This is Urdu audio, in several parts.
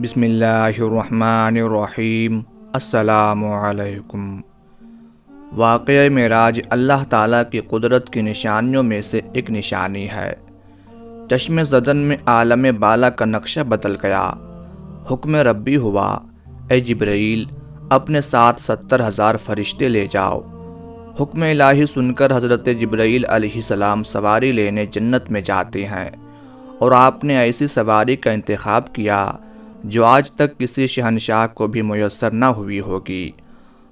بسم اللہ الرحمن الرحیم۔ السلام علیکم۔ واقعہ معراج اللہ تعالیٰ کی قدرت کی نشانیوں میں سے ایک نشانی ہے۔ چشم زدن میں عالم بالا کا نقشہ بدل گیا۔ حکم ربی ہوا، اے جبرائیل اپنے ساتھ 70,000 فرشتے لے جاؤ۔ حکم الہی سن کر حضرت جبرائیل علیہ السلام سواری لینے جنت میں جاتے ہیں، اور آپ نے ایسی سواری کا انتخاب کیا جو آج تک کسی شہنشاہ کو بھی میسر نہ ہوئی ہوگی۔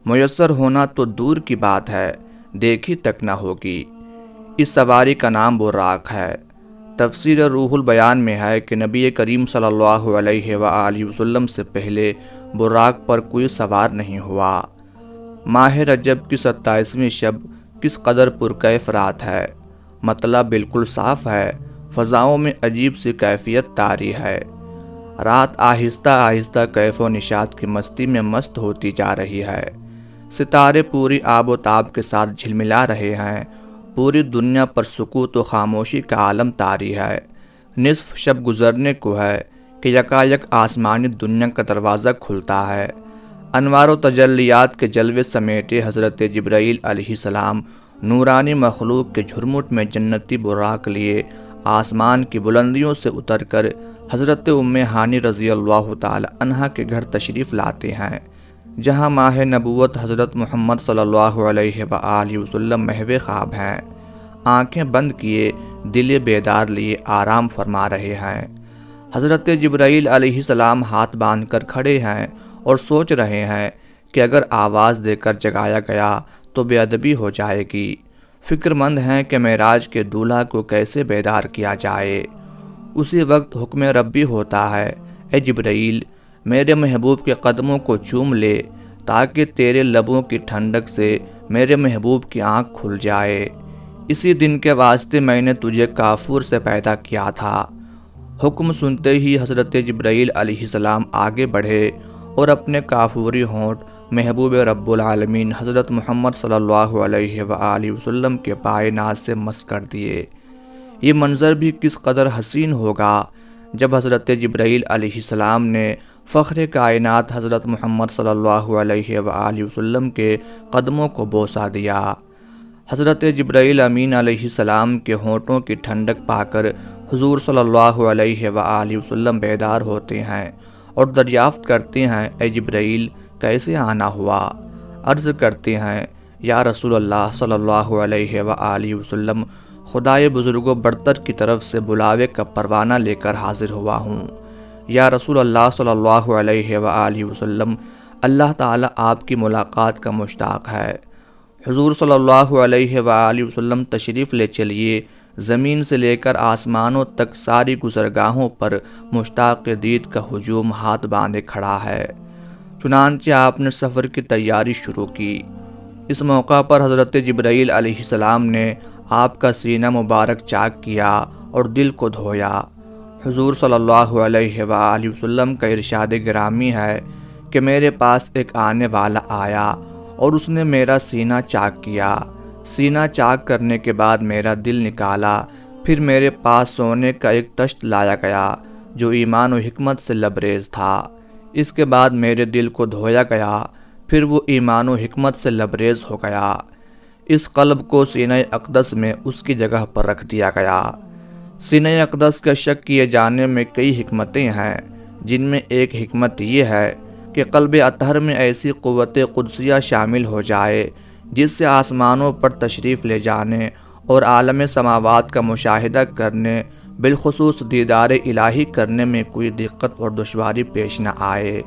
میسر ہونا تو دور کی بات ہے، دیکھی تک نہ ہوگی۔ اس سواری کا نام براق ہے۔ تفسیر روح البیان میں ہے کہ نبی کریم صلی اللہ علیہ وآلہ وسلم سے پہلے براق پر کوئی سوار نہیں ہوا۔ ماہ رجب کی 27ویں شب کس قدر پرکیف رات ہے۔ مطلب بالکل صاف ہے، فضاؤں میں عجیب سی کیفیت طاری ہے۔ رات آہستہ آہستہ کیف و نشاط کی مستی میں مست ہوتی جا رہی ہے۔ ستارے پوری آب و تاب کے ساتھ جھلملا رہے ہیں۔ پوری دنیا پر سکوت و خاموشی کا عالم طاری ہے۔ نصف شب گزرنے کو ہے کہ یکایک آسمانی دنیا کا دروازہ کھلتا ہے۔ انوار و تجلیات کے جلوے سمیٹے حضرت جبرائیل علیہ السلام نورانی مخلوق کے جھرمٹ میں جنتی براق لیے آسمان کی بلندیوں سے اتر کر حضرت ام ہانی رضی اللہ تعالی عنہا کے گھر تشریف لاتے ہیں، جہاں ماہ نبوت حضرت محمد صلی اللہ علیہ وآلہ وسلم محو خواب ہیں، آنکھیں بند کیے دل بیدار لیے آرام فرما رہے ہیں۔ حضرت جبرائیل علیہ السلام ہاتھ باندھ کر کھڑے ہیں اور سوچ رہے ہیں کہ اگر آواز دے کر جگایا گیا تو بے ادبی ہو جائے گی۔ فکر مند ہیں کہ معراج کے دولہا کو کیسے بیدار کیا جائے۔ اسی وقت حکم ربی ہوتا ہے، اے جبرائیل میرے محبوب کے قدموں کو چوم لے تاکہ تیرے لبوں کی ٹھنڈک سے میرے محبوب کی آنکھ کھل جائے۔ اسی دن کے واسطے میں نے تجھے کافور سے پیدا کیا تھا۔ حکم سنتے ہی حضرت جبرائیل علیہ السلام آگے بڑھے اور اپنے کافوری ہونٹ محبوب رب العالمین حضرت محمد صلی اللہ علیہ وآلہ وسلم کے پائے ناز سے مس کر دیے۔ یہ منظر بھی کس قدر حسین ہوگا جب حضرت جبرائیل علیہ السلام نے فخر کائنات حضرت محمد صلی اللہ علیہ وآلہ وسلم کے قدموں کو بوسہ دیا۔ حضرت جبرائیل امین علیہ السلام کے ہونٹوں کی ٹھنڈک پا کر حضور صلی اللہ علیہ وآلہ وسلم بیدار ہوتے ہیں اور دریافت کرتے ہیں، اے جبرائیل کیسے آنا ہوا؟ عرض کرتے ہیں، یا رسول اللہ صلی اللہ علیہ وآلہ وسلم خدائے بزرگ و برتر کی طرف سے بلاوے کا پروانہ لے کر حاضر ہوا ہوں۔ یا رسول اللہ صلی اللہ علیہ وآلہ وسلم اللہ تعالیٰ آپ کی ملاقات کا مشتاق ہے۔ حضور صلی اللہ علیہ وآلہ وسلم تشریف لے چلیے۔ زمین سے لے کر آسمانوں تک ساری گزرگاہوں پر مشتاق دید کا ہجوم ہاتھ باندھے کھڑا ہے۔ چنانچہ آپ نے سفر کی تیاری شروع کی۔ اس موقع پر حضرت جبرائیل علیہ السلام نے آپ کا سینہ مبارک چاک کیا اور دل کو دھویا۔ حضور صلی اللہ علیہ وآلہ وسلم کا ارشاد گرامی ہے کہ میرے پاس ایک آنے والا آیا اور اس نے میرا سینہ چاک کیا۔ سینہ چاک کرنے کے بعد میرا دل نکالا، پھر میرے پاس سونے کا ایک تشت لایا گیا جو ایمان و حکمت سے لبریز تھا۔ اس کے بعد میرے دل کو دھویا گیا، پھر وہ ایمان و حکمت سے لبریز ہو گیا۔ اس قلب کو سینہ اقدس میں اس کی جگہ پر رکھ دیا گیا۔ سینہ اقدس کا شک کیے جانے میں کئی حکمتیں ہیں، جن میں ایک حکمت یہ ہے کہ قلب اطہر میں ایسی قوت قدسیہ شامل ہو جائے جس سے آسمانوں پر تشریف لے جانے اور عالم سماوات کا مشاہدہ کرنے، بالخصوص دیدار الہی کرنے میں کوئی دقت اور دشواری پیش نہ آئے۔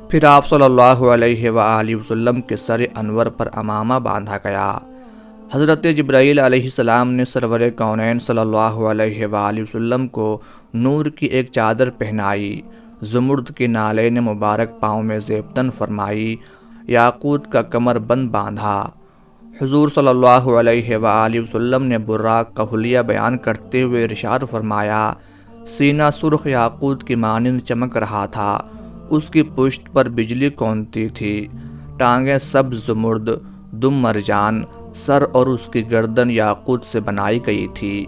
پھر آپ صلی اللہ علیہ وآلہ وسلم کے سر انور پر عمامہ باندھا گیا۔ حضرت جبرائیل علیہ السلام نے سرور کونین صلی اللہ علیہ وآلہ وسلم کو نور کی ایک چادر پہنائی، زمرد کی نالین مبارک پاؤں میں زیبتن فرمائی، یاقوت کا کمر بند باندھا۔ حضور صلی اللہ علیہ وآلہ وسلم نے براق کا حلیہ بیان کرتے ہوئے ارشاد فرمایا، سینہ سرخ یاقوت کی مانند چمک رہا تھا، اس کی پشت پر بجلی کونتی تھی، ٹانگیں سبز زمرد، دم مرجان، سر اور اس کی گردن یاقوت سے بنائی گئی تھی،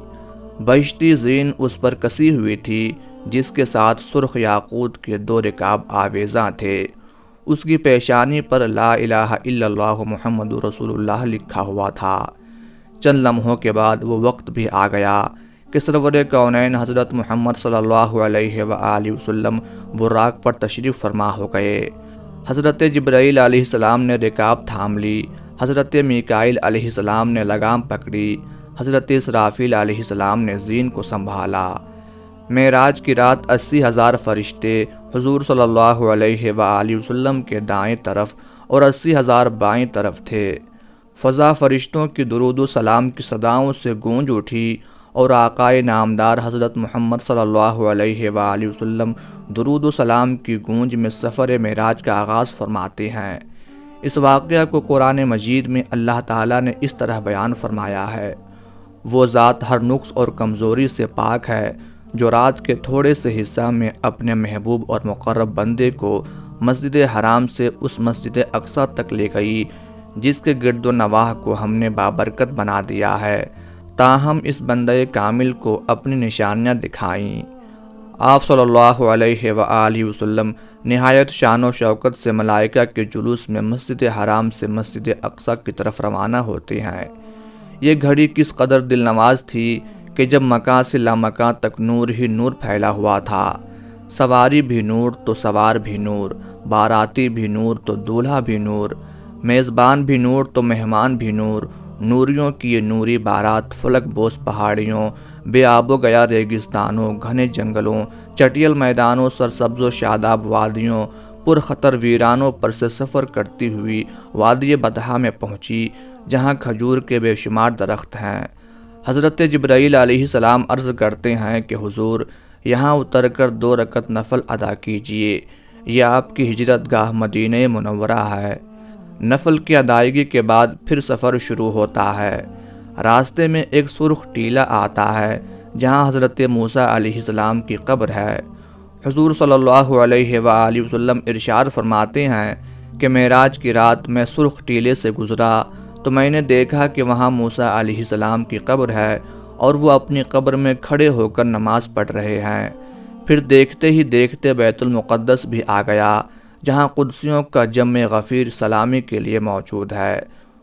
بہشتی زین اس پر کسی ہوئی تھی، جس کے ساتھ سرخ یاقوت کے 2 رکاب آویزاں تھے۔ اس کی پیشانی پر لا الہ الا اللہ محمد رسول اللہ لکھا ہوا تھا۔ چند لمحوں کے بعد وہ وقت بھی آ گیا کہ سرور کونین حضرت محمد صلی اللہ علیہ وآلہ وسلم براق پر تشریف فرما ہو گئے۔ حضرت جبرائیل علیہ السلام نے رکاب تھام لی، حضرت میکائیل علیہ السلام نے لگام پکڑی، حضرت اسرافیل علیہ السلام نے زین کو سنبھالا۔ معراج کی رات 80,000 فرشتے حضور صلی اللہ علیہ وآلہ وسلم کے دائیں طرف اور 80,000 بائیں طرف تھے۔ فضا فرشتوں کی درود و سلام کی صداؤں سے گونج اٹھی اور آقائے نامدار حضرت محمد صلی اللہ علیہ وآلہ وسلم درود و سلام کی گونج میں سفر معراج کا آغاز فرماتے ہیں۔ اس واقعہ کو قرآن مجید میں اللہ تعالیٰ نے اس طرح بیان فرمایا ہے: وہ ذات ہر نقص اور کمزوری سے پاک ہے جو رات کے تھوڑے سے حصہ میں اپنے محبوب اور مقرب بندے کو مسجد حرام سے اس مسجد اقصی تک لے گئی جس کے گرد و نواح کو ہم نے بابرکت بنا دیا ہے، تاہم اس بندہ کامل کو اپنی نشانیاں دکھائیں۔ آپ صلی اللہ علیہ وآلہ وسلم نہایت شان و شوکت سے ملائکہ کے جلوس میں مسجد حرام سے مسجد اقصی کی طرف روانہ ہوتے ہیں۔ یہ گھڑی کس قدر دل نواز تھی کہ جب مکان سے لامکان تک نور ہی نور پھیلا ہوا تھا، سواری بھی نور تو سوار بھی نور، باراتی بھی نور تو دولہا بھی نور، میزبان بھی نور تو مہمان بھی نور، نوریوں کی یہ نوری بارات فلک بوس پہاڑیوں، بے آب و گیا ریگستانوں، گھنے جنگلوں، چٹیل میدانوں، سرسبز و شاداب وادیوں، پرخطر ویرانوں پر سے سفر کرتی ہوئی وادی بطحا میں پہنچی جہاں کھجور کے بے شمار درخت ہیں۔ حضرت جبرائیل علیہ السلام عرض کرتے ہیں کہ حضور، یہاں اتر کر 2 رکعت نفل ادا کیجئے، یہ آپ کی ہجرت گاہ مدینہ منورہ ہے۔ نفل کی ادائیگی کے بعد پھر سفر شروع ہوتا ہے۔ راستے میں ایک سرخ ٹیلہ آتا ہے جہاں حضرت موسیٰ علیہ السلام کی قبر ہے۔ حضور صلی اللہ علیہ وآلہ وسلم ارشاد فرماتے ہیں کہ معراج کی رات میں سرخ ٹیلے سے گزرا تو میں نے دیکھا کہ وہاں موسیٰ علیہ السلام کی قبر ہے اور وہ اپنی قبر میں کھڑے ہو کر نماز پڑھ رہے ہیں۔ پھر دیکھتے ہی دیکھتے بیت المقدس بھی آ گیا جہاں قدسیوں کا جمع غفیر سلامی کے لیے موجود ہے،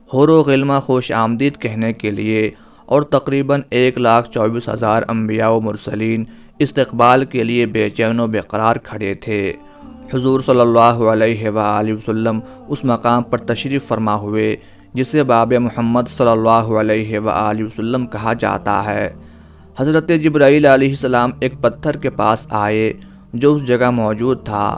حور و غلمہ خوش آمدید کہنے کے لیے، اور تقریباً 1,24,000 انبیاء و مرسلین استقبال کے لیے بے چین و بے قرار کھڑے تھے۔ حضور صلی اللہ علیہ وآلہ وسلم اس مقام پر تشریف فرما ہوئے جسے باب محمد صلی اللہ علیہ وآلہ وسلم کہا جاتا ہے۔ حضرت جبرائیل علیہ السلام ایک پتھر کے پاس آئے جو اس جگہ موجود تھا۔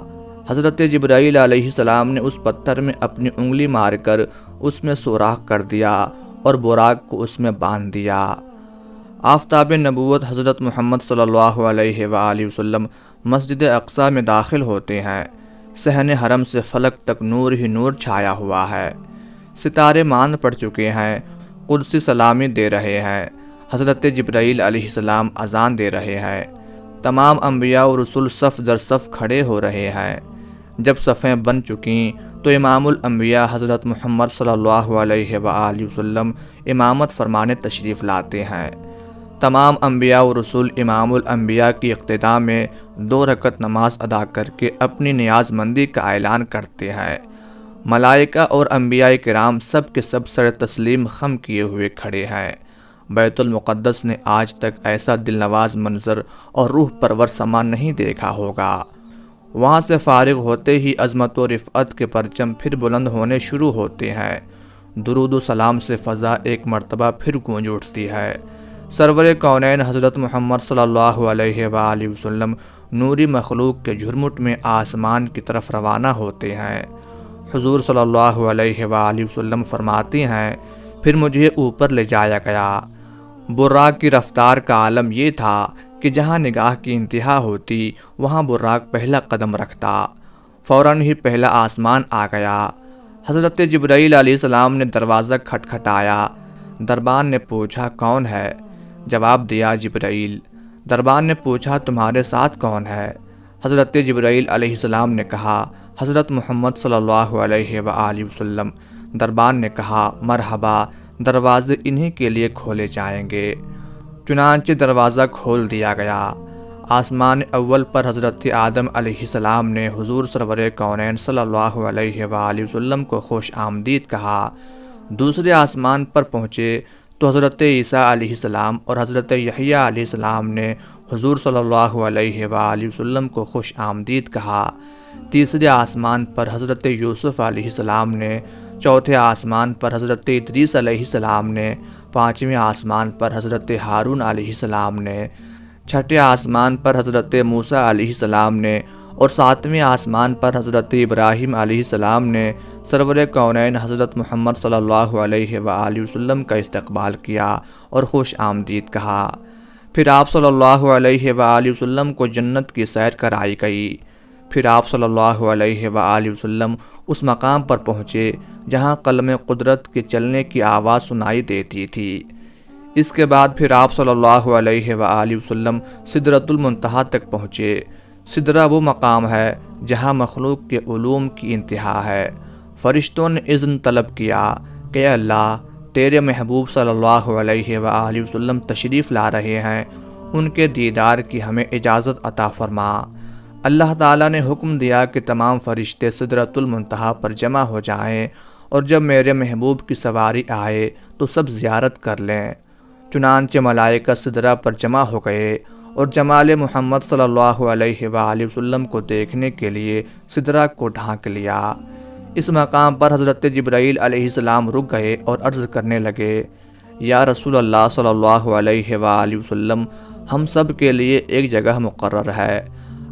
حضرت جبرائیل علیہ السلام نے اس پتھر میں اپنی انگلی مار کر اس میں سوراخ کر دیا اور براق کو اس میں باندھ دیا۔ آفتاب نبوت حضرت محمد صلی اللہ علیہ وآلہ وسلم مسجد اقصی میں داخل ہوتے ہیں۔ صحن حرم سے فلک تک نور ہی نور چھایا ہوا ہے، ستارے ماند پڑ چکے ہیں، قدسی سلامی دے رہے ہیں، حضرت جبرائیل علیہ السلام اذان دے رہے ہیں، تمام انبیاء و رسول صف در صف کھڑے ہو رہے ہیں۔ جب صفیں بن چکیں تو امام الانبیاء حضرت محمد صلی اللہ علیہ وآلہ وسلم امامت فرمانے تشریف لاتے ہیں۔ تمام انبیاء و رسول امام الانبیاء کی اقتداء میں 2 رکعت نماز ادا کر کے اپنی نیاز مندی کا اعلان کرتے ہیں۔ ملائکہ اور انبیاء کرام سب کے سب سر تسلیم خم کیے ہوئے کھڑے ہیں۔ بیت المقدس نے آج تک ایسا دل نواز منظر اور روح پرور سما نہیں دیکھا ہوگا۔ وہاں سے فارغ ہوتے ہی عظمت و رفعت کے پرچم پھر بلند ہونے شروع ہوتے ہیں۔ درود و سلام سے فضا ایک مرتبہ پھر گونج اٹھتی ہے۔ سرور کونین حضرت محمد صلی اللہ علیہ وآلہ وسلم نوری مخلوق کے جھرمٹ میں آسمان کی طرف روانہ ہوتے ہیں۔ حضور صلی اللہ علیہ وآلہ وسلم فرماتے ہیں، پھر مجھے اوپر لے جایا گیا۔ براق کی رفتار کا عالم یہ تھا کہ جہاں نگاہ کی انتہا ہوتی وہاں براق پہلا قدم رکھتا۔ فوراً ہی پہلا آسمان آ گیا۔ حضرت جبرائیل علیہ السلام نے دروازہ کھٹکھٹایا۔ دربان نے پوچھا کون ہے؟ جواب دیا جبرائیل۔ دربان نے پوچھا تمہارے ساتھ کون ہے؟ حضرت جبرائیل علیہ السلام نے کہا حضرت محمد صلی اللہ علیہ وآلہ وسلم۔ دربان نے کہا مرحبا، دروازے انہی کے لیے کھولے جائیں گے۔ چنانچہ دروازہ کھول دیا گیا۔ آسمان اول پر حضرت آدم علیہ السلام نے حضور سرور کونین صلی اللہ علیہ وآلہ وسلم کو خوش آمدید کہا۔ دوسرے آسمان پر پہنچے تو حضرت عیسیٰ علیہ السلام اور حضرت یحییٰ علیہ السلام نے حضور صلی اللہ علیہ وآلہ وسلم کو خوش آمدید کہا۔ تیسرے آسمان پر حضرت یوسف علیہ السلام نے، چوتھے آسمان پر حضرت ادریس علیہ السلام نے، پانچویں آسمان پر حضرت ہارون علیہ السلام نے، چھٹے آسمان پر حضرت موسیٰ علیہ السلام نے اور ساتویں آسمان پر حضرت ابراہیم علیہ السلام نے سرور کونین حضرت محمد صلی اللہ علیہ وآلہ وسلم کا استقبال کیا اور خوش آمدید کہا۔ پھر آپ صلی اللہ علیہ وآلہ وسلم کو جنت کی سیر کرائی گئی۔ پھر آپ صلی اللہ علیہ وآلہ وسلم اس مقام پر پہنچے جہاں قلم قدرت کے چلنے کی آواز سنائی دیتی تھی۔ اس کے بعد پھر آپ صلی اللہ علیہ وآلہ وسلم سدرۃ المنتہا تک پہنچے۔ سدرہ وہ مقام ہے جہاں مخلوق کے علوم کی انتہا ہے۔ فرشتوں نے اذن طلب کیا کہ اے اللہ، تیرے محبوب صلی اللہ علیہ وآلہ وسلم تشریف لا رہے ہیں، ان کے دیدار کی ہمیں اجازت عطا فرما۔ اللہ تعالیٰ نے حکم دیا کہ تمام فرشتے سدرۃ المنتہا پر جمع ہو جائیں، اور جب میرے محبوب کی سواری آئے تو سب زیارت کر لیں۔ چنانچہ ملائکہ سدرہ پر جمع ہو گئے اور جمال محمد صلی اللہ علیہ وآلہ وسلم کو دیکھنے کے لیے سدرہ کو ڈھانک لیا۔ اس مقام پر حضرت جبرائیل علیہ السلام رک گئے اور عرض کرنے لگے، یا رسول اللہ صلی اللہ علیہ وآلہ وسلم، ہم سب کے لیے ایک جگہ مقرر ہے۔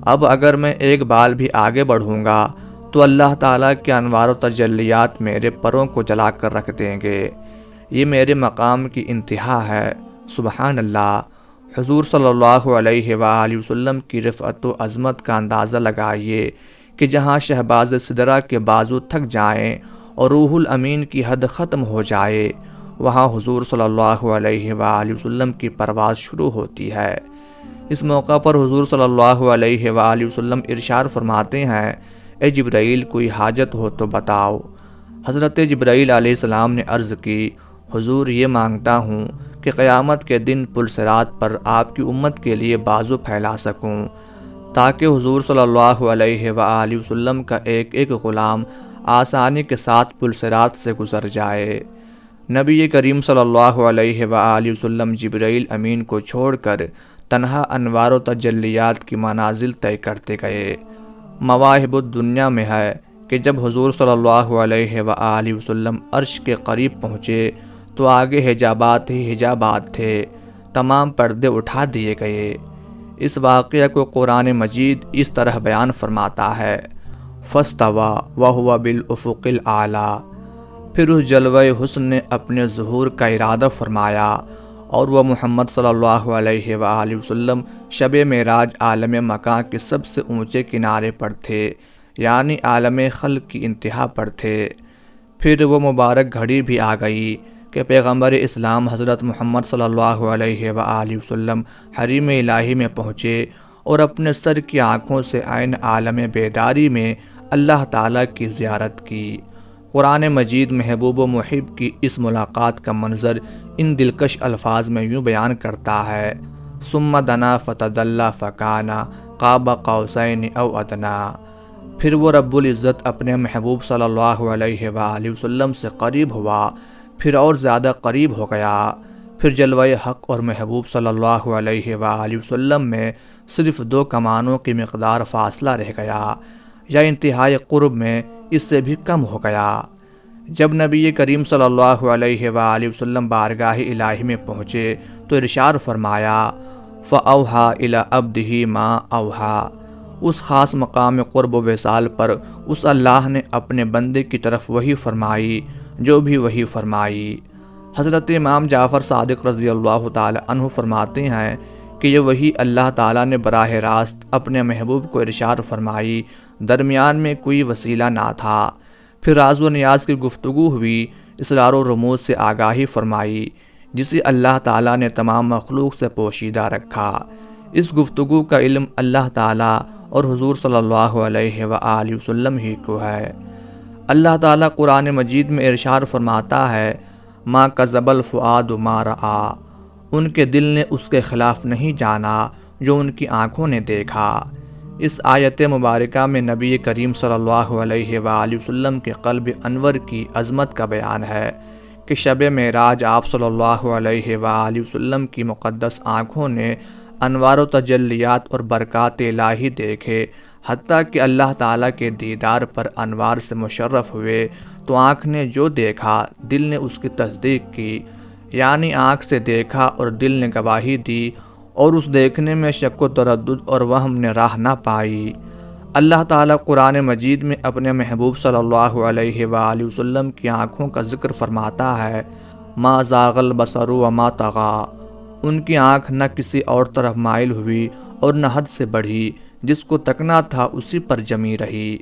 اب اگر میں ایک بال بھی آگے بڑھوں گا تو اللہ تعالیٰ کے انوار و تجلیات میرے پروں کو جلا کر رکھ دیں گے۔ یہ میرے مقام کی انتہا ہے۔ سبحان اللہ۔ حضور صلی اللہ علیہ وآلہ وسلم کی رفعت و عظمت کا اندازہ لگائیے کہ جہاں شہباز سدرہ کے بازو تھک جائیں اور روح الامین کی حد ختم ہو جائے، وہاں حضور صلی اللہ علیہ وآلہ وسلم کی پرواز شروع ہوتی ہے۔ اس موقع پر حضور صلی اللہ علیہ وآلہ وسلم ارشاد فرماتے ہیں، اے جبرائیل، کوئی حاجت ہو تو بتاؤ۔ حضرت جبرائیل علیہ السلام نے عرض کی، حضور، یہ مانگتا ہوں کہ قیامت کے دن پل صراط پر آپ کی امت کے لیے بازو پھیلا سکوں، تاکہ حضور صلی اللہ علیہ وآلہ وسلم کا ایک ایک غلام آسانی کے ساتھ پل صراط سے گزر جائے۔ نبی کریم صلی اللہ علیہ وآلہ وسلم جبرائیل امین کو چھوڑ کر تنہا انوار و تجلیات کی منازل طے کرتے گئے۔ مواہب الدنیا میں ہے کہ جب حضور صلی اللہ علیہ وآلہ وسلم عرش کے قریب پہنچے تو آگے حجابات ہی حجابات تھے، تمام پردے اٹھا دیے گئے۔ اس واقعہ کو قرآن مجید اس طرح بیان فرماتا ہے، فَاسْتَوَىٰ وَهُوَ بِالْأُفُقِ الْأَعْلَىٰ۔ پھر اس جلوہ حسن نے اپنے ظہور کا ارادہ فرمایا اور وہ محمد صلی اللہ علیہ وآلہ وسلم شب معراج عالم مکان کے سب سے اونچے کنارے پر تھے، یعنی عالم خلق کی انتہا پر تھے۔ پھر وہ مبارک گھڑی بھی آ گئی کہ پیغمبر اسلام حضرت محمد صلی اللہ علیہ وآلہ وسلم حریم الہی میں پہنچے اور اپنے سر کی آنکھوں سے عین عالم بیداری میں اللہ تعالیٰ کی زیارت کی۔ قرآن مجید محبوب و محب کی اس ملاقات کا منظر ان دلکش الفاظ میں یوں بیان کرتا ہے، ثم دنا فتدلی فکان قاب قوسین او ادنا۔ پھر وہ رب العزت اپنے محبوب صلی اللہ علیہ وآلہ وسلم سے قریب ہوا، پھر اور زیادہ قریب ہو گیا۔ پھر جلوہ حق اور محبوب صلی اللہ علیہ وآلہ وسلم میں صرف 2 کمانوں کی مقدار فاصلہ رہ گیا، یا انتہائی قرب میں اس سے بھی کم ہو گیا۔ جب نبی کریم صلی اللہ علیہ وآلہ وسلم بارگاہ الہی میں پہنچے تو ارشاد فرمایا، فَأَوْحَىٰ إِلَىٰ عَبْدِهِ مَا أَوْحَىٰ۔ اس خاص مقام قرب و وصال پر اس اللہ نے اپنے بندے کی طرف وحی فرمائی جو بھی وحی فرمائی۔ حضرت امام جعفر صادق رضی اللہ تعالی عنہ فرماتے ہیں کہ یہ وحی اللہ تعالیٰ نے براہ راست اپنے محبوب کو ارشاد فرمائی، درمیان میں کوئی وسیلہ نہ تھا۔ پھر راز و نیاز کی گفتگو ہوئی، اسرار و رموز سے آگاہی فرمائی، جسے اللہ تعالیٰ نے تمام مخلوق سے پوشیدہ رکھا۔ اس گفتگو کا علم اللہ تعالیٰ اور حضور صلی اللہ علیہ وآلہ وسلم ہی کو ہے۔ اللہ تعالیٰ قرآن مجید میں ارشاد فرماتا ہے، ما کذب الفؤاد ما رآ۔ ان کے دل نے اس کے خلاف نہیں جانا، جو ان کی آنکھوں نے دیکھا۔ اس آیت مبارکہ میں نبی کریم صلی اللہ علیہ وآلہ وسلم کے قلب انور کی عظمت کا بیان ہے کہ شب معراج آپ صلی اللہ علیہ وآلہ وسلم کی مقدس آنکھوں نے انوار و تجلیات اور برکات الہی دیکھے، حتیٰ کہ اللہ تعالیٰ کے دیدار پر انوار سے مشرف ہوئے تو آنکھ نے جو دیکھا دل نے اس کی تصدیق کی، یعنی آنکھ سے دیکھا اور دل نے گواہی دی، اور اس دیکھنے میں شک و تردد اور وہم نے راہ نہ پائی۔ اللہ تعالیٰ قرآن مجید میں اپنے محبوب صلی اللہ علیہ وآلہ وسلم کی آنکھوں کا ذکر فرماتا ہے، ما زاغ البصر وما طغی، ان کی آنکھ نہ کسی اور طرف مائل ہوئی اور نہ حد سے بڑھی، جس کو تکنا تھا اسی پر جمی رہی۔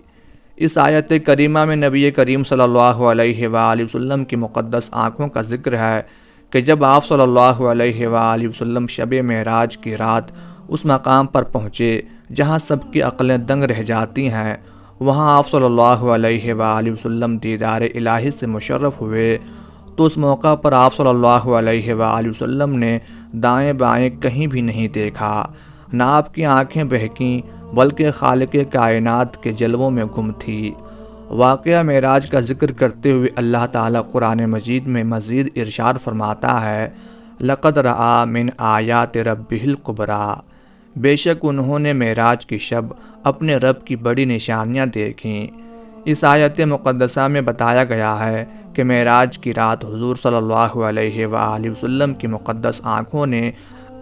اس آیت کریمہ میں نبی کریم صلی اللہ علیہ وآلہ وسلم کی مقدس آنکھوں کا ذکر ہے کہ جب آپ صلی اللہ علیہ وآلہ وسلم شب معراج کی رات اس مقام پر پہنچے جہاں سب کی عقلیں دنگ رہ جاتی ہیں، وہاں آپ صلی اللہ علیہ وآلہ وسلم دیدار الہی سے مشرف ہوئے، تو اس موقع پر آپ صلی اللہ علیہ وآلہ وسلم نے دائیں بائیں کہیں بھی نہیں دیکھا، نہ آپ کی آنکھیں بہکیں بلکہ خالق کائنات کے جلووں میں گم تھی۔ واقعہ معراج کا ذکر کرتے ہوئے اللہ تعالیٰ قرآن مجید میں مزید ارشاد فرماتا ہے، لقد رأى من آیات ربہ الکبریٰ، بے شک انہوں نے معراج کی شب اپنے رب کی بڑی نشانیاں دیکھیں۔ اس آیت مقدسہ میں بتایا گیا ہے کہ معراج کی رات حضور صلی اللہ علیہ وآلہ وسلم کی مقدس آنکھوں نے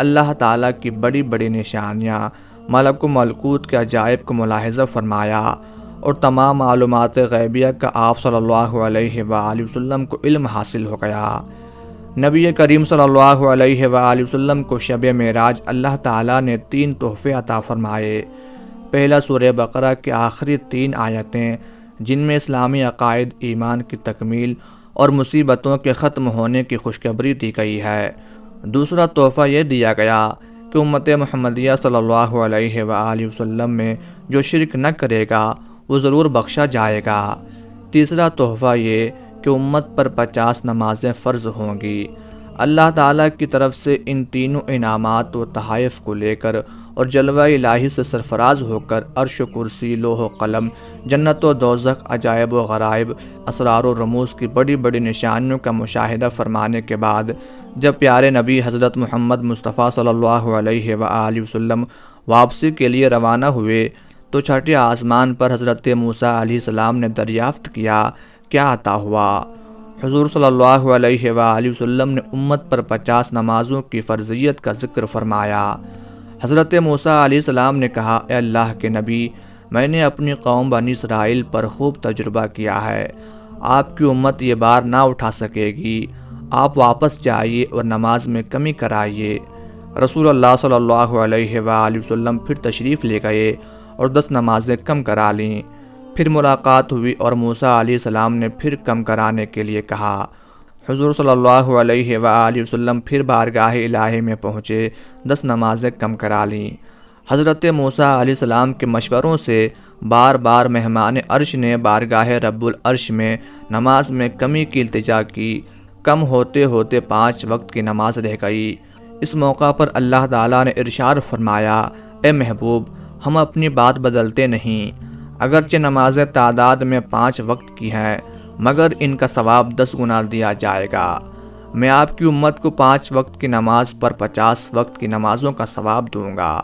اللہ تعالیٰ کی بڑی بڑی نشانیاں، ملک و ملکوت کے عجائب کو ملاحظہ فرمایا، اور تمام معلومات غیبیہ کا آپ صلی اللہ علیہ وآلہ وسلم کو علم حاصل ہو گیا۔ نبی کریم صلی اللہ علیہ وآلہ وسلم کو شب معراج اللہ تعالیٰ نے 3 تحفے عطا فرمائے۔ پہلا سورہ بقرہ کی آخری 3 آیتیں جن میں اسلامی عقائد، ایمان کی تکمیل اور مصیبتوں کے ختم ہونے کی خوشخبری دی گئی ہے۔ دوسرا تحفہ یہ دیا گیا کہ امت محمدیہ صلی اللہ علیہ وآلہ وسلم میں جو شرک نہ کرے گا وہ ضرور بخشا جائے گا۔ تیسرا تحفہ یہ کہ امت پر 50 نمازیں فرض ہوں گی۔ اللہ تعالیٰ کی طرف سے ان تینوں انعامات و تحائف کو لے کر اور جلوہ الہی سے سرفراز ہو کر عرش و کرسی، لوح و قلم، جنت و دوزخ، عجائب و غرائب، اسرار و رموز کی بڑی بڑی نشانیوں کا مشاہدہ فرمانے کے بعد جب پیارے نبی حضرت محمد مصطفیٰ صلی اللہ علیہ وآلہ وسلم واپسی کے لیے روانہ ہوئے تو چھٹے آسمان پر حضرت موسیٰ علیہ السلام نے دریافت کیا، کیا عطا ہوا؟ حضور صلی اللہ علیہ وآلہ وسلم نے امت پر 50 نمازوں کی فرضیت کا ذکر فرمایا۔ حضرت موسیٰ علیہ السلام نے کہا، اے اللہ کے نبی، میں نے اپنی قوم بنی اسرائیل پر خوب تجربہ کیا ہے، آپ کی امت یہ بار نہ اٹھا سکے گی، آپ واپس جائیے اور نماز میں کمی کرائیے۔ رسول اللہ صلی اللہ علیہ وآلہ وسلم پھر تشریف لے گئے اور 10 نمازیں کم کرا لیں۔ پھر ملاقات ہوئی اور موسیٰ علیہ السلام نے پھر کم کرانے کے لیے کہا۔ حضور صلی اللہ علیہ وآلہ وسلم پھر بارگاہ الہی میں پہنچے، 10 نمازیں کم کرا لیں۔ حضرت موسیٰ علیہ السلام کے مشوروں سے بار بار مہمان عرش نے بارگاہ رب العرش میں نماز میں کمی کی التجا کی، کم ہوتے ہوتے 5 وقت کی نماز رہ گئی۔ اس موقع پر اللہ تعالیٰ نے ارشاد فرمایا، اے محبوب، ہم اپنی بات بدلتے نہیں، اگرچہ نمازیں تعداد میں 5 وقت کی ہیں مگر ان کا ثواب 10 گنا دیا جائے گا۔ میں آپ کی امت کو 5 وقت کی نماز پر 50 وقت کی نمازوں کا ثواب دوں گا۔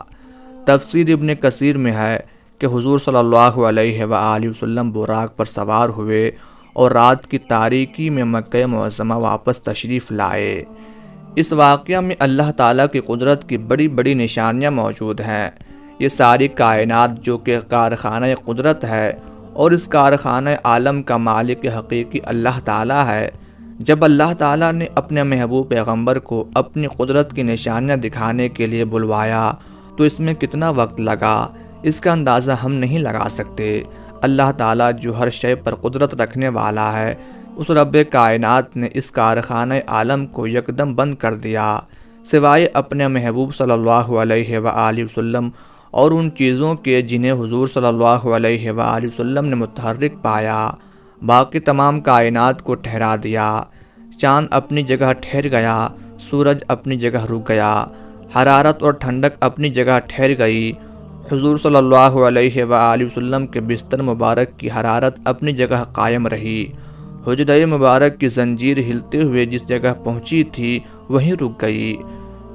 تفسیر ابن کثیر میں ہے کہ حضور صلی اللہ علیہ وآلہ وسلم براق پر سوار ہوئے اور رات کی تاریکی میں مکہ معظمہ واپس تشریف لائے۔ اس واقعہ میں اللہ تعالیٰ کی قدرت کی بڑی بڑی نشانیاں موجود ہیں۔ یہ ساری کائنات جو کہ کارخانہ قدرت ہے اور اس کارخانہ عالم کا مالک حقیقی اللہ تعالیٰ ہے، جب اللہ تعالیٰ نے اپنے محبوب پیغمبر کو اپنی قدرت کی نشانیاں دکھانے کے لیے بلوایا تو اس میں کتنا وقت لگا اس کا اندازہ ہم نہیں لگا سکتے۔ اللہ تعالیٰ جو ہر شے پر قدرت رکھنے والا ہے، اس رب کائنات نے اس کارخانہ عالم کو یکدم بند کر دیا، سوائے اپنے محبوب صلی اللہ علیہ وآلہ وسلم اور ان چیزوں کے جنہیں حضور صلی اللہ علیہ وآلہ وسلم نے متحرک پایا۔ باقی تمام کائنات کو ٹھہرا دیا، چاند اپنی جگہ ٹھہر گیا، سورج اپنی جگہ رک گیا، حرارت اور ٹھنڈک اپنی جگہ ٹھہر گئی۔ حضور صلی اللہ علیہ وآلہ وسلم کے بستر مبارک کی حرارت اپنی جگہ قائم رہی۔ حجرہ مبارک کی زنجیر ہلتے ہوئے جس جگہ پہنچی تھی وہیں رک گئی۔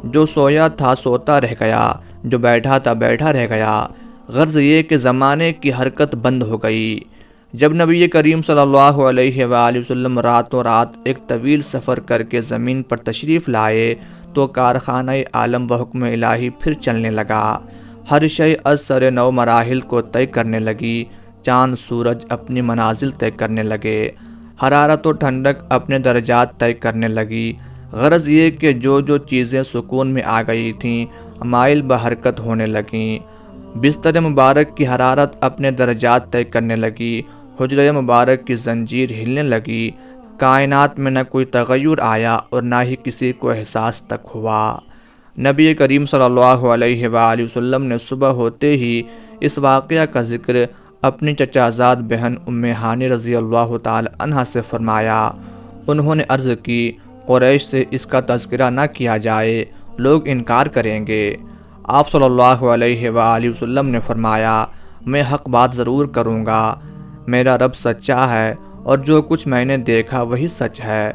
جو سویا تھا سوتا رہ گیا، جو بیٹھا تھا بیٹھا رہ گیا۔ غرض یہ کہ زمانے کی حرکت بند ہو گئی۔ جب نبی کریم صلی اللہ علیہ وآلہ وسلم راتوں رات ایک طویل سفر کر کے زمین پر تشریف لائے تو کارخانہ عالم و حکم الہی پھر چلنے لگا۔ ہر شے از سر نو مراحل کو طے کرنے لگی۔ چاند سورج اپنی منازل طے کرنے لگے، حرارت و ٹھنڈک اپنے درجات طے کرنے لگی۔ غرض یہ کہ جو چیزیں سکون میں آ گئی تھیں مائل بحرکت ہونے لگیں۔ بستر مبارک کی حرارت اپنے درجات طے کرنے لگی، حجرہ مبارک کی زنجیر ہلنے لگی۔ کائنات میں نہ کوئی تغیر آیا اور نہ ہی کسی کو احساس تک ہوا۔ نبی کریم صلی اللہ علیہ وآلہ وسلم نے صبح ہوتے ہی اس واقعہ کا ذکر اپنی چچا زاد بہن ام ہانی رضی اللہ تعالی عنہ سے فرمایا۔ انہوں نے عرض کی، قریش سے اس کا تذکرہ نہ کیا جائے، لوگ انکار کریں گے۔ آپ صلی اللہ علیہ وآلہ وسلم نے فرمایا، میں حق بات ضرور کروں گا، میرا رب سچا ہے اور جو کچھ میں نے دیکھا وہی سچ ہے۔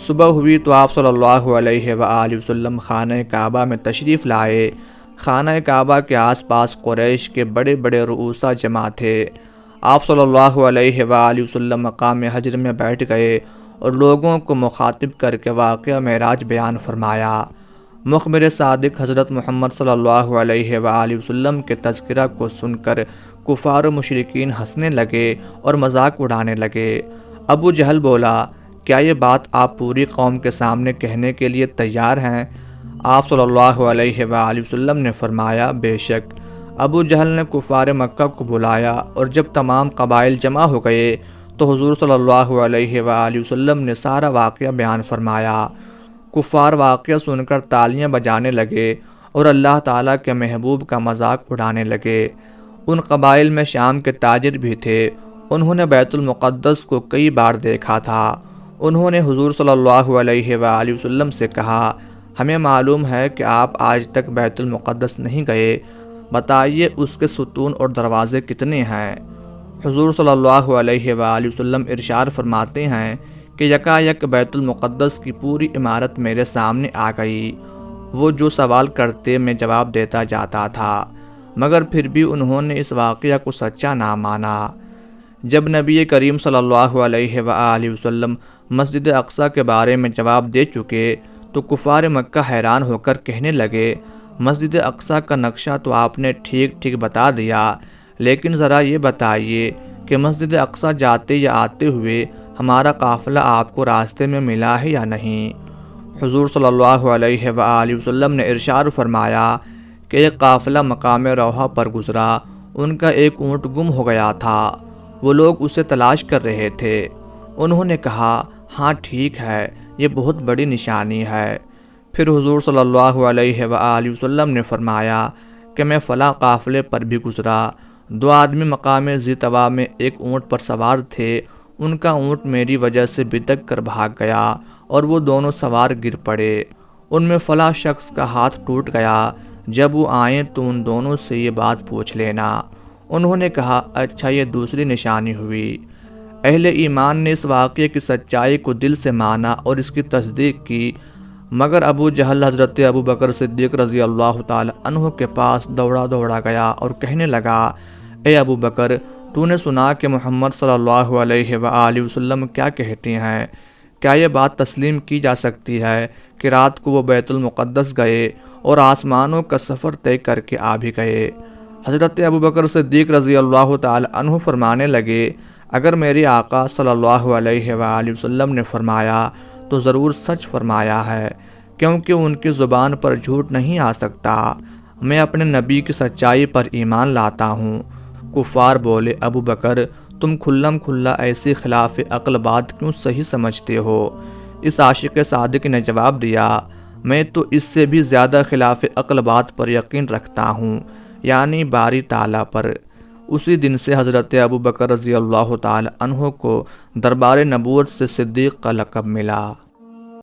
صبح ہوئی تو آپ صلی اللہ علیہ وآلہ وسلم خانہ کعبہ میں تشریف لائے۔ خانہ کعبہ کے آس پاس قریش کے بڑے بڑے رؤسا جمع تھے۔ آپ صلی اللہ علیہ وآلہ وسلم مقام حجر میں بیٹھ گئے اور لوگوں کو مخاطب کر کے واقعہ معراج بیان فرمایا۔ مخبر صادق حضرت محمد صلی اللہ علیہ وآلہ وسلم کے تذکرہ کو سن کر کفار و مشرکین ہنسنے لگے اور مذاق اڑانے لگے۔ ابو جہل بولا، کیا یہ بات آپ پوری قوم کے سامنے کہنے کے لیے تیار ہیں؟ آپ صلی اللہ علیہ وآلہ وسلم نے فرمایا، بے شک۔ ابو جہل نے کفار مکہ کو بلایا اور جب تمام قبائل جمع ہو گئے تو حضور صلی اللہ علیہ وآلہ وسلم نے سارا واقعہ بیان فرمایا۔ کفار واقعہ سن کر تالیاں بجانے لگے اور اللہ تعالیٰ کے محبوب کا مذاق اڑانے لگے۔ ان قبائل میں شام کے تاجر بھی تھے، انہوں نے بیت المقدس کو کئی بار دیکھا تھا۔ انہوں نے حضور صلی اللہ علیہ وآلہ وسلم سے کہا، ہمیں معلوم ہے کہ آپ آج تک بیت المقدس نہیں گئے، بتائیے اس کے ستون اور دروازے کتنے ہیں؟ حضور صلی اللہ علیہ وآلہ وسلم ارشاد فرماتے ہیں کہ یکایک بیت المقدس کی پوری عمارت میرے سامنے آ گئی۔ وہ جو سوال کرتے میں جواب دیتا جاتا تھا، مگر پھر بھی انہوں نے اس واقعہ کو سچا نہ مانا۔ جب نبی کریم صلی اللہ علیہ وآلہ وسلم مسجد اقصی کے بارے میں جواب دے چکے تو کفار مکہ حیران ہو کر کہنے لگے، مسجد اقصی کا نقشہ تو آپ نے ٹھیک ٹھیک بتا دیا، لیکن ذرا یہ بتائیے کہ مسجد اقصی جاتے یا آتے ہوئے ہمارا قافلہ آپ کو راستے میں ملا ہے یا نہیں؟ حضور صلی اللہ علیہ وآلہ وسلم نے ارشاد فرمایا کہ ایک قافلہ مقام روحہ پر گزرا، ان کا ایک اونٹ گم ہو گیا تھا، وہ لوگ اسے تلاش کر رہے تھے۔ انہوں نے کہا، ہاں ٹھیک ہے، یہ بہت بڑی نشانی ہے۔ پھر حضور صلی اللہ علیہ وآلہ وسلم نے فرمایا کہ میں فلاں قافلے پر بھی گزرا، دو آدمی مقام ذی طویٰ میں ایک اونٹ پر سوار تھے، ان کا اونٹ میری وجہ سے بدک کر بھاگ گیا اور وہ دونوں سوار گر پڑے، ان میں فلاں شخص کا ہاتھ ٹوٹ گیا، جب وہ آئیں تو ان دونوں سے یہ بات پوچھ لینا۔ انہوں نے کہا، اچھا یہ دوسری نشانی ہوئی۔ اہل ایمان نے اس واقعے کی سچائی کو دل سے مانا اور اس کی تصدیق کی، مگر ابو جہل حضرت ابو بکر صدیق رضی اللہ تعالی عنہ کے پاس دوڑا گیا اور کہنے لگا، اے ابو بکر، تو نے سنا کہ محمد صلی اللہ علیہ وآلہ وسلم کیا کہتے ہیں؟ کیا یہ بات تسلیم کی جا سکتی ہے کہ رات کو وہ بیت المقدس گئے اور آسمانوں کا سفر طے کر کے آ بھی گئے؟ حضرت ابو بکر صدیق رضی اللہ تعالی عنہ فرمانے لگے، اگر میرے آقا صلی اللہ علیہ وآلہ وسلم نے فرمایا تو ضرور سچ فرمایا ہے، کیونکہ ان کی زبان پر جھوٹ نہیں آ سکتا۔ میں اپنے نبی کی سچائی پر ایمان لاتا ہوں۔ کفار بولے، ابو بکر، تم کھلم کھلا ایسی خلاف عقل بات کیوں صحیح سمجھتے ہو؟ اس عاشق صادق نے جواب دیا، میں تو اس سے بھی زیادہ خلاف عقل بات پر یقین رکھتا ہوں، یعنی باری تعالیٰ پر۔ اسی دن سے حضرت ابو بکر رضی اللہ تعالی عنہ کو دربار نبوت سے صدیق کا لقب ملا۔